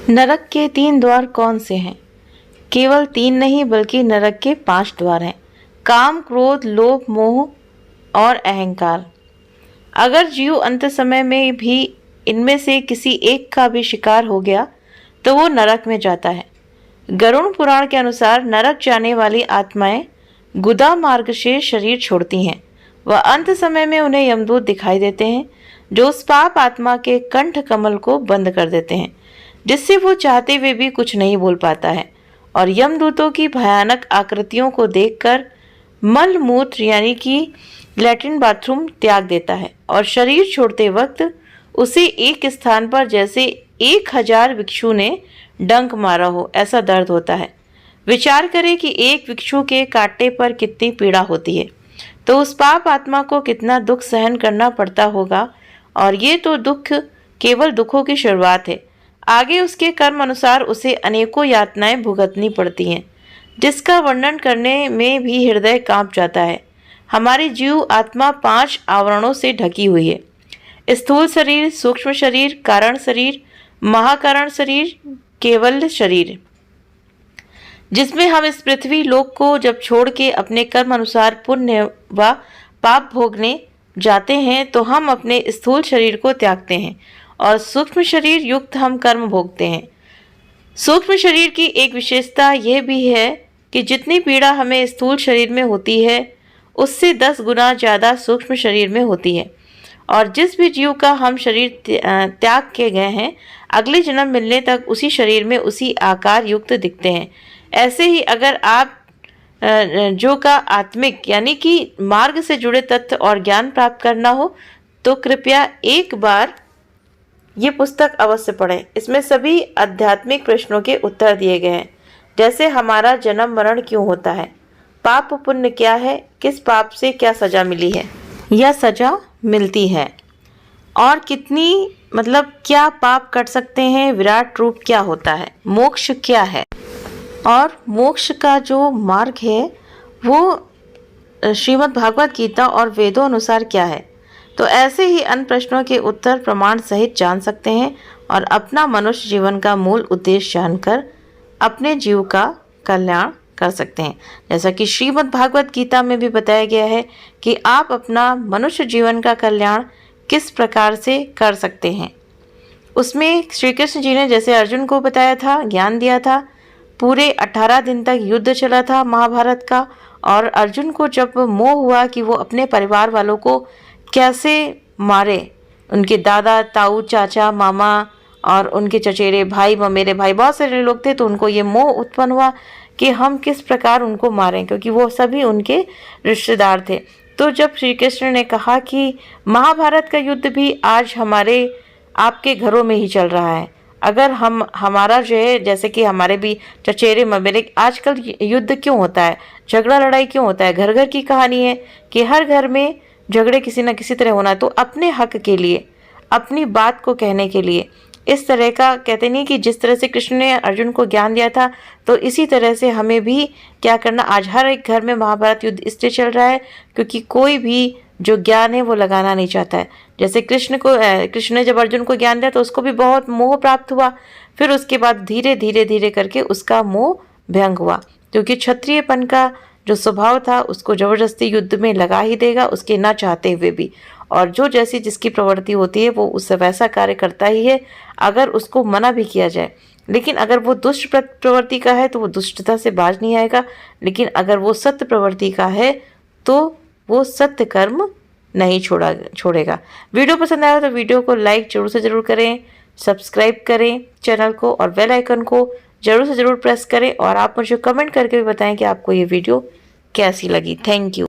नरक के 3 द्वार कौन से हैं? केवल 3 नहीं बल्कि नरक के 5 द्वार हैं। काम, क्रोध, लोभ, मोह और अहंकार। अगर जीव अंत समय में भी इनमें से किसी एक का भी शिकार हो गया तो वो नरक में जाता है। गरुड़ पुराण के अनुसार नरक जाने वाली आत्माएं गुदा मार्ग से शरीर छोड़ती हैं। वह अंत समय में उन्हें यमदूत दिखाई देते हैं जो उस पाप आत्मा के कंठ कमल को बंद कर देते हैं, जिससे वो चाहते हुए भी कुछ नहीं बोल पाता है और यमदूतों की भयानक आकृतियों को देखकर मल मूत्र यानी कि लैट्रिन बाथरूम त्याग देता है और शरीर छोड़ते वक्त उसे एक स्थान पर जैसे 1000 भिक्षु ने डंक मारा हो ऐसा दर्द होता है। विचार करें कि एक भिक्षु के काटने पर कितनी पीड़ा होती है, तो उस पाप आत्मा को कितना दुख सहन करना पड़ता होगा। और ये तो दुख केवल दुखों की शुरुआत है, आगे उसके कर्म अनुसार उसे अनेकों यातनाएं भुगतनी पड़ती हैं, जिसका वर्णन करने में भी हृदय कांप जाता है। हमारी जीव आत्मा 5 आवरणों से ढकी हुई है: स्थूल शरीर, सूक्ष्म शरीर, कारण शरीर, महाकारण शरीर, केवल शरीर, जिसमें हम इस पृथ्वी लोक को जब छोड़ के अपने कर्म अनुसार पुण्य व पाप भोगने जाते हैं तो हम अपने स्थूल शरीर को त्यागते हैं और सूक्ष्म शरीर युक्त हम कर्म भोगते हैं। सूक्ष्म शरीर की एक विशेषता यह भी है कि जितनी पीड़ा हमें स्थूल शरीर में होती है उससे 10 गुना ज़्यादा सूक्ष्म शरीर में होती है। और जिस भी जीव का हम शरीर त्याग के गए हैं अगले जन्म मिलने तक उसी शरीर में उसी आकार युक्त दिखते हैं। ऐसे ही अगर आप जो का आत्मिक यानी कि मार्ग से जुड़े तथ्य और ज्ञान प्राप्त करना हो तो कृपया एक बार ये पुस्तक अवश्य पढ़ें। इसमें सभी आध्यात्मिक प्रश्नों के उत्तर दिए गए हैं, जैसे हमारा जन्म मरण क्यों होता है, पाप पुण्य क्या है, किस पाप से क्या सजा मिली है या सजा मिलती है, और कितनी क्या पाप कर सकते हैं, विराट रूप क्या होता है, मोक्ष क्या है और मोक्ष का जो मार्ग है वो श्रीमद् भागवत गीता और वेदों अनुसार क्या है। तो ऐसे ही अन्य प्रश्नों के उत्तर प्रमाण सहित जान सकते हैं और अपना मनुष्य जीवन का मूल उद्देश्य जानकर अपने जीव का कल्याण कर सकते हैं। जैसा कि श्रीमद् भागवत गीता में भी बताया गया है कि आप अपना मनुष्य जीवन का कल्याण किस प्रकार से कर सकते हैं। उसमें श्री कृष्ण जी ने जैसे अर्जुन को बताया था, ज्ञान दिया था, पूरे 18 दिन तक युद्ध चला था महाभारत का, और अर्जुन को जब मोह हुआ कि वो अपने परिवार वालों को कैसे मारे, उनके दादा, ताऊ, चाचा, मामा और उनके चचेरे भाई, ममेरे भाई, बहुत सारे लोग थे, तो उनको ये मोह उत्पन्न हुआ कि हम किस प्रकार उनको मारें, क्योंकि वो सभी उनके रिश्तेदार थे। तो जब श्री कृष्ण ने कहा कि महाभारत का युद्ध भी आज हमारे आपके घरों में ही चल रहा है, अगर हमारा जो है जैसे कि हमारे भी चचेरे ममेरे, आजकल युद्ध क्यों होता है, झगड़ा लड़ाई क्यों होता है, घर घर की कहानी है कि हर घर में झगड़े किसी न किसी तरह होना है। तो अपने हक के लिए, अपनी बात को कहने के लिए इस तरह का कहते नहीं कि जिस तरह से कृष्ण ने अर्जुन को ज्ञान दिया था, तो इसी तरह से हमें भी क्या करना, आज हर एक घर में महाभारत युद्ध इसलिए चल रहा है क्योंकि कोई भी जो ज्ञान है वो लगाना नहीं चाहता है। जैसे कृष्ण ने जब अर्जुन को ज्ञान दिया तो उसको भी बहुत मोह प्राप्त हुआ, फिर उसके बाद धीरे धीरे करके उसका मोह भंग हुआ, क्योंकि क्षत्रियपन का जो स्वभाव था उसको जबरदस्ती युद्ध में लगा ही देगा, उसके ना चाहते हुए भी। और जो जैसी जिसकी प्रवृत्ति होती है वो उससे वैसा कार्य करता ही है, अगर उसको मना भी किया जाए। लेकिन अगर वो दुष्ट प्रवृत्ति का है तो वो दुष्टता से बाज नहीं आएगा, लेकिन अगर वो सत्य प्रवृत्ति का है तो वो सत्य कर्म नहीं छोड़ेगा। वीडियो पसंद आया तो वीडियो को लाइक जरूर से ज़रूर करें, सब्सक्राइब करें चैनल को और बेल आइकन को जरूर से ज़रूर प्रेस करें, और आप मुझे कमेंट करके भी बताएं कि आपको ये वीडियो कैसी लगी। Thank you.